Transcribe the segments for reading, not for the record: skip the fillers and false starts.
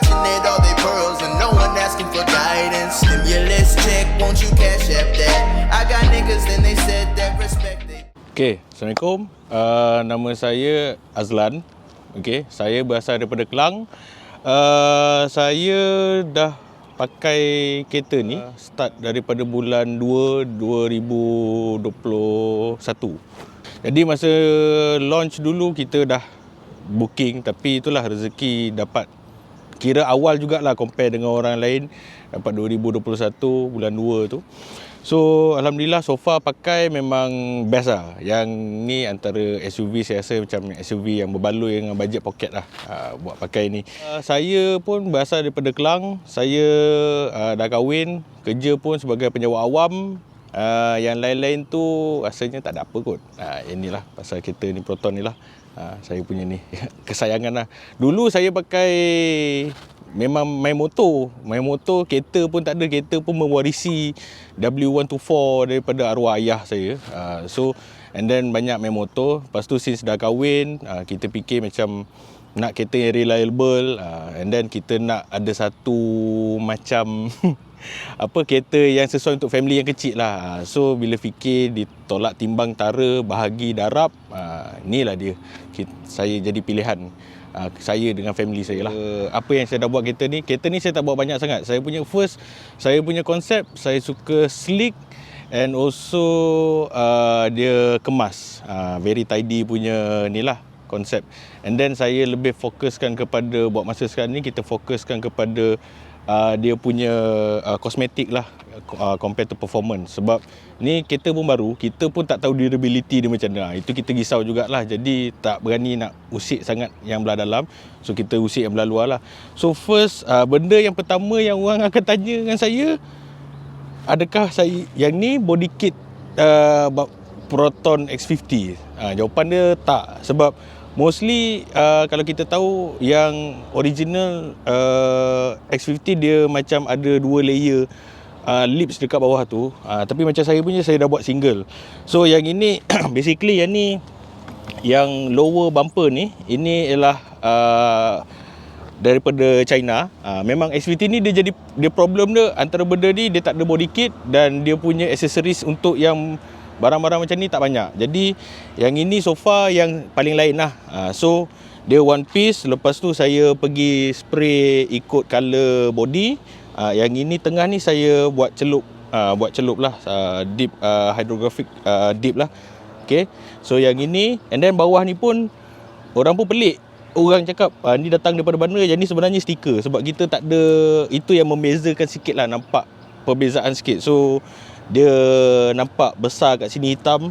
clutching at all they pearls and no one asking for guidance. Stimulus check, won't you cash app that? I got niggas and they said that respect they. Okay, Assalamualaikum. Nama saya Azlan. Okay, saya berasal daripada Kelang. Saya dah pakai kereta ni start daripada bulan 2 2021. Jadi masa launch dulu kita dah booking, tapi itulah rezeki dapat kira awal jugalah compare dengan orang lain, dapat 2021 bulan 2 tu. So alhamdulillah so far pakai memang best lah. Yang ni antara SUV saya rasa macam SUV yang berbaloi dengan bajet poket lah buat pakai ni. Saya pun berasal daripada Kelang. Saya dah kahwin, kerja pun sebagai penyewa awam. Yang lain-lain tu rasanya tak ada apa kot. Inilah pasal kereta ni Proton ni lah. Saya punya ni kesayangan lah. Dulu saya pakai memang main motor, kereta pun tak ada, kereta pun mewarisi W124 daripada arwah ayah saya. So and then banyak main motor. Lepas tu since dah kahwin, kita fikir macam nak kereta yang reliable, and then kita nak ada satu macam kereta yang sesuai untuk family yang kecil lah. So bila fikir ditolak timbang tara bahagi darab, inilah dia saya jadi pilihan saya dengan family saya lah. Apa yang saya dah buat kereta ni saya tak buat banyak sangat. Saya punya konsep, saya suka sleek and also dia kemas, very tidy punya ni lah konsep. And then saya lebih fokuskan kepada, buat masa sekarang ni kita fokuskan kepada dia punya kosmetik lah, compared to performance. Sebab ni kereta pun baru, kita pun tak tahu durability dia macam mana. Itu kita risau jugalah. Jadi tak berani nak usik sangat yang belah dalam. So kita usik yang belah luar lah. So first, benda yang pertama yang orang akan tanya dengan saya, adakah saya yang ni body kit Proton X50? Jawapan dia tak. Sebab mostly kalau kita tahu yang original X50 dia macam ada 2 layer lips dekat bawah tu, tapi macam saya punya saya dah buat single. So yang ini basically yang ni, yang lower bumper ni, ini ialah daripada China. Memang X50 ni dia problem dia antara benda ni, dia tak ada body kit dan dia punya accessories untuk yang barang-barang macam ni tak banyak. Jadi yang ini so far yang paling lain lah. So dia one piece. Lepas tu saya pergi spray ikut color body. Yang ini tengah ni saya buat celup lah, deep hydrographic deep lah. Okay, so yang ini, and then bawah ni pun orang pun pelik. Orang cakap ni datang daripada mana, yang ni sebenarnya stiker. Sebab kita tak ada, itu yang membezakan sikit lah, nampak perbezaan sikit. So dia nampak besar kat sini hitam,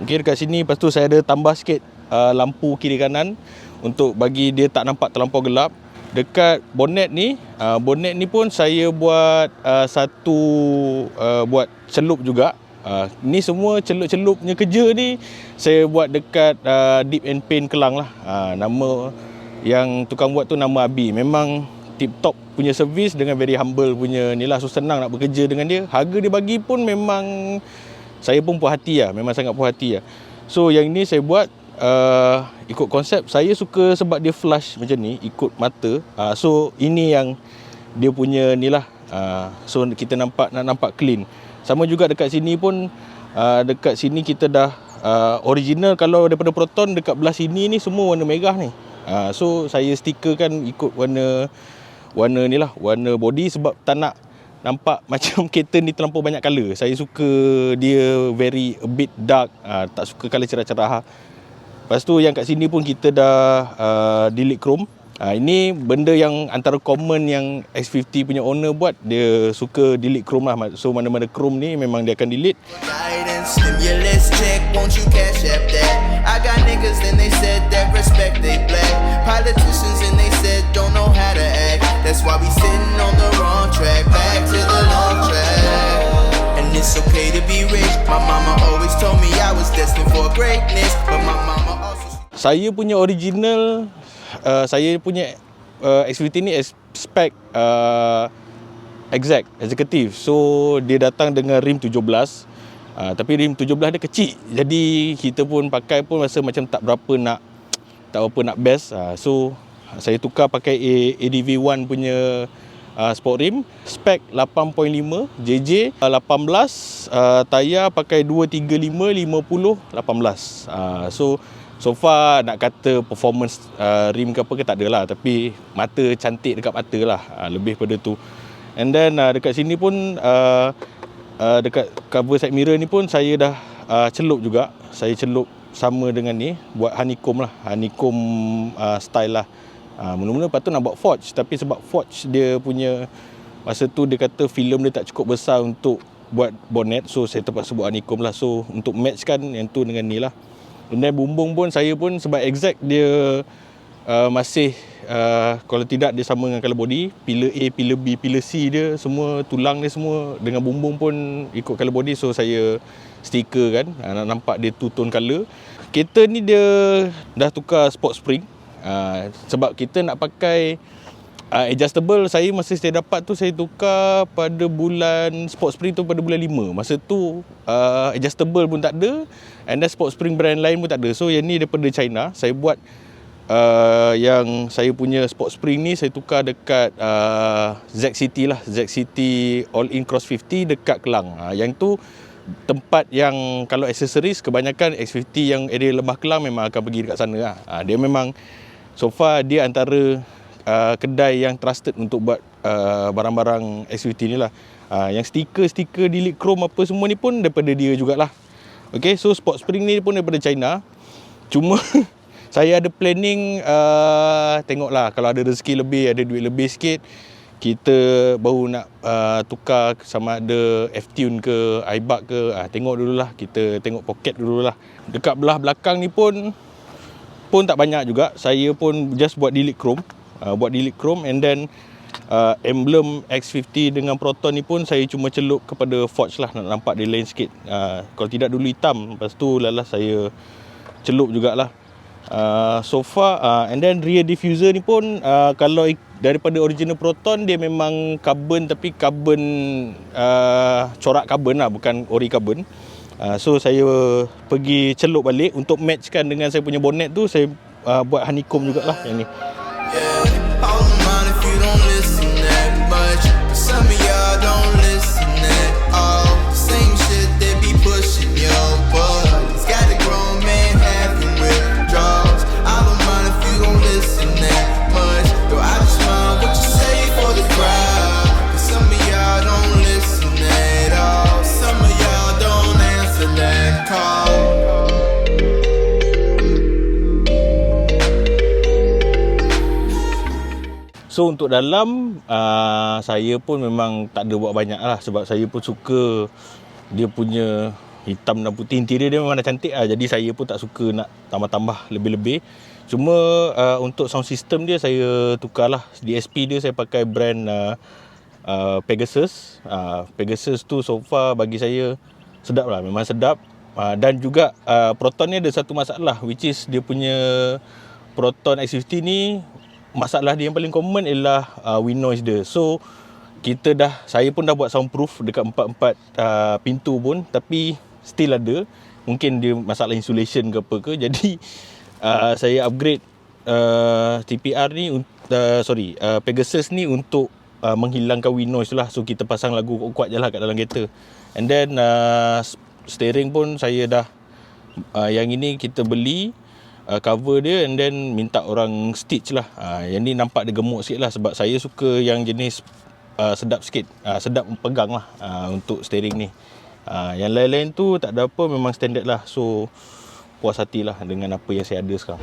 okay, dekat sini. Lepas tu saya ada tambah sikit lampu kiri kanan untuk bagi dia tak nampak terlampau gelap. Dekat bonnet ni pun saya buat buat celup juga. Ni semua celup-celupnya kerja ni saya buat dekat Deep and Paint Kelang lah. Nama yang tukang buat tu nama Abi. Memang tip top punya servis dengan very humble punya ni lah. So senang nak bekerja dengan dia. Harga dia bagi pun memang saya pun puas hati lah. Memang sangat puas hati lah. So yang ni saya buat ikut konsep. Saya suka sebab dia flush macam ni, ikut mata. So ini yang dia punya ni lah. So kita nak nampak clean. Sama juga dekat sini pun, dekat sini kita dah original. Kalau daripada Proton, dekat belah sini ni semua warna merah ni. So saya stikerkan ikut warna ni lah, warna body. Sebab tak nak nampak macam kereta ni terlampau banyak colour. Saya suka dia very a bit dark, tak suka colour cerah-cerah. Lepas tu yang kat sini pun kita dah delete chrome. Ini benda yang antara common yang X50 punya owner buat. Dia suka delete chrome lah. So mana-mana chrome ni memang dia akan delete. Stimulus check, won't you cash app that? I got niggas and they said that respect they black. Politicians and they said don't know how to act. That's why we sitting on the wrong track. Back to the long track. And it's okay to be rich. My mama always told me I was destined for greatness. But my mama also... Saya punya original, saya punya X50 ni spec exact, executive. So dia datang dengan rim 17. Tapi rim 17 dia kecil. Jadi kita pun pakai pun rasa macam tak berapa nak best. So Saya tukar pakai ADV1 punya sport rim, spek 8.5, JJ 18, tayar pakai 235 50 18. So far nak kata performance rim ke apa ke tak ada lah, tapi mata cantik dekat mata lah, lebih pada tu. And then dekat sini pun dekat cover side mirror ni pun saya dah celup juga. Saya celup sama dengan ni, buat honeycomb lah, honeycomb style lah. Mula-mula patut nak buat forge, tapi sebab forge dia punya masa tu dia kata filem dia tak cukup besar untuk buat bonnet, so saya terpaksa buat honeycomb lah. So untuk matchkan yang tu dengan ni lah. Dan bumbung pun saya pun sebab exact dia masih kalau tidak dia sama dengan color body, pillar A, pillar B, pillar C dia semua, tulang dia semua dengan bumbung pun ikut color body. So saya stiker kan, nak nampak dia two tone color. Kereta ni dia dah tukar sport spring. Sebab kita nak pakai adjustable, saya masa saya dapat tu saya tukar pada bulan sport spring tu pada bulan 5. Masa tu adjustable pun tak ada, and then sport spring brand lain pun tak ada. So yang ni daripada China. Saya buat yang saya punya sport spring ni saya tukar dekat ZCity lah, ZCity All In Cross 50 dekat Kelang. Yang tu tempat yang kalau aksesoris kebanyakan X50 yang area Lembah Kelang memang akan pergi dekat sana lah. Dia memang so far dia antara kedai yang trusted untuk buat barang-barang X50 ni lah. Yang stiker delete chrome apa semua ni pun daripada dia jugalah. Okay, so sport spring ni pun daripada China. Cuma saya ada planning, tengoklah kalau ada rezeki lebih, ada duit lebih sikit, kita baru nak tukar sama ada F-Tune ke iBug ke. Tengok dululah, kita tengok pocket dululah. Dekat belah belakang ni pun tak banyak juga. Saya pun just buat delete chrome, and then emblem X50 dengan Proton ni pun saya cuma celup kepada forge lah, nak nampak dia lain sikit. Kalau tidak dulu hitam, lepas tu lalas saya celup jugalah. So far and then rear diffuser ni pun kalau daripada original Proton dia memang carbon, tapi carbon corak carbon lah, bukan ori carbon. So saya pergi celup balik untuk matchkan dengan saya punya bonnet tu. Saya buat honeycomb jugalah yang ni. So untuk dalam saya pun memang tak ada buat banyak lah, sebab saya pun suka dia punya hitam dan putih. Interior dia memang dah cantik lah, jadi saya pun tak suka nak tambah-tambah lebih-lebih. Cuma untuk sound system dia saya tukar lah. DSP dia saya pakai brand Pegasus. Pegasus tu so far bagi saya sedap lah, memang sedap. Dan juga Proton ni ada satu masalah, which is dia punya Proton X50 ni, masalah dia yang paling common ialah wind noise dia. So saya pun dah buat soundproof dekat 4 pintu pun, tapi still ada. Mungkin dia masalah insulation ke apa ke. Jadi saya upgrade TPR ni, Pegasus ni untuk menghilangkan wind noise lah. So kita pasang lagu kuat-kuat je lah kat dalam kereta. And then steering pun saya dah yang ini kita beli cover dia, and then minta orang stitch lah. Yang ni nampak dia gemuk sikit lah, sebab saya suka yang jenis sedap sikit, sedap pegang lah untuk steering ni. Yang lain-lain tu tak ada apa, memang standard lah. So puas hati lah dengan apa yang saya ada sekarang.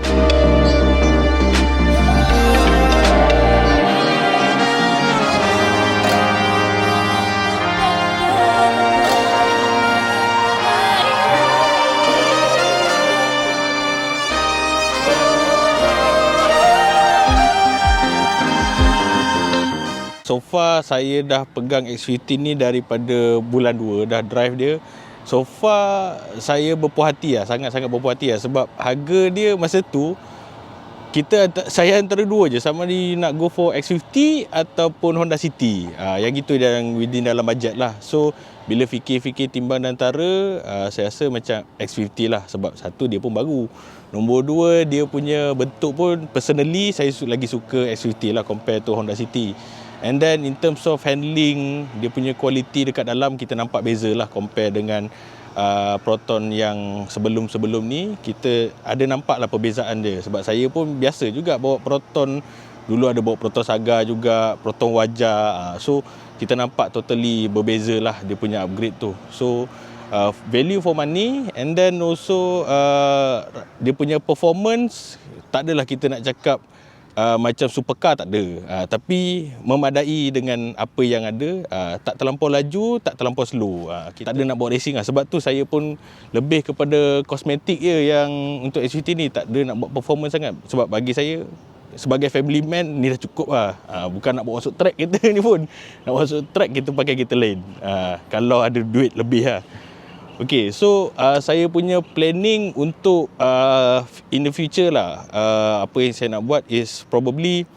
So far saya dah pegang X50 ni daripada bulan 2, dah drive dia. So far saya berpuas hati lah, sangat-sangat berpuas hati lah, sebab harga dia masa tu saya antara dua je, sama ni nak go for X50 ataupun Honda City. Yang gitu yang within dalam bajet lah. So bila fikir-fikir timbang dan antara, saya rasa macam X50 lah, sebab satu dia pun baru. Nombor dua, dia punya bentuk pun personally saya lagi suka X50 lah compare to Honda City. And then in terms of handling, dia punya quality dekat dalam kita nampak beza lah compare dengan Proton yang sebelum-sebelum ni. Kita ada nampak lah perbezaan dia. Sebab saya pun biasa juga bawa Proton. Dulu ada bawa Proton Saga juga, Proton Wajah. So kita nampak totally berbeza lah dia punya upgrade tu. So value for money, and then also dia punya performance, tak adalah kita nak cakap macam supercar, tak ada, tapi memadai dengan apa yang ada. Tak terlampau laju, tak terlampau slow. Kita tak ada nak bawa racing lah. Sebab tu saya pun lebih kepada kosmetik je yang untuk SUV ni, tak ada nak buat performance sangat. Sebab bagi saya sebagai family man ni dah cukup lah. Bukan nak bawa masuk track kita ni pun. Nak masuk track kita pakai kita lain, kalau ada duit lebih lah. Okay, so saya punya planning untuk in the future lah, apa yang saya nak buat is probably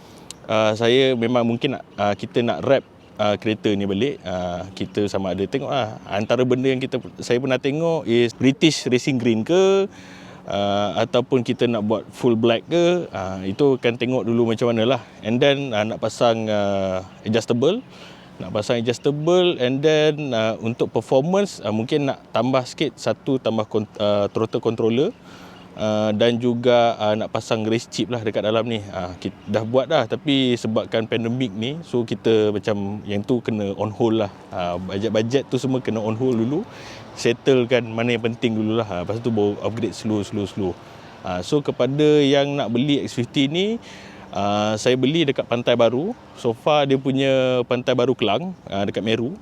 saya memang mungkin kita nak wrap kereta ni balik. Kita sama ada tengok lah. Antara benda yang saya pernah tengok is British Racing Green ke, ataupun kita nak buat full black ke. Itu kan tengok dulu macam mana lah. And then nak pasang adjustable. And then untuk performance mungkin nak tambah sikit, satu tambah throttle controller, dan juga nak pasang race chip lah dekat dalam ni. Kita dah buat dah, tapi sebabkan pandemik ni, so kita macam yang tu kena on hold lah. Bajet tu semua kena on hold dulu, settlekan mana yang penting dulu lah. Lepas tu baru upgrade slow. So kepada yang nak beli X50 ni, saya beli dekat Pantai Baru. So far dia punya Pantai Baru Kelang, dekat Meru.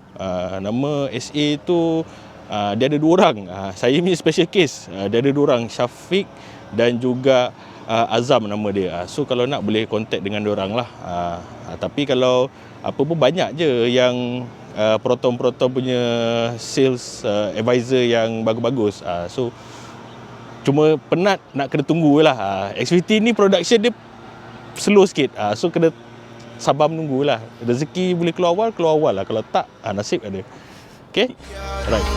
Nama SA tu dia ada 2 orang. Saya punya special case, dia ada 2 orang, Syafiq dan juga Azam nama dia. So kalau nak boleh contact dengan 2 orang lah. Tapi kalau apa pun banyak je yang Proton punya sales advisor yang bagus-bagus. So cuma penat nak kena tunggu lah. X50 ni production dia slow sikit, so kena sabar menunggu lah. Rezeki boleh keluar awal lah. Kalau tak, nasib ada. Okay, right.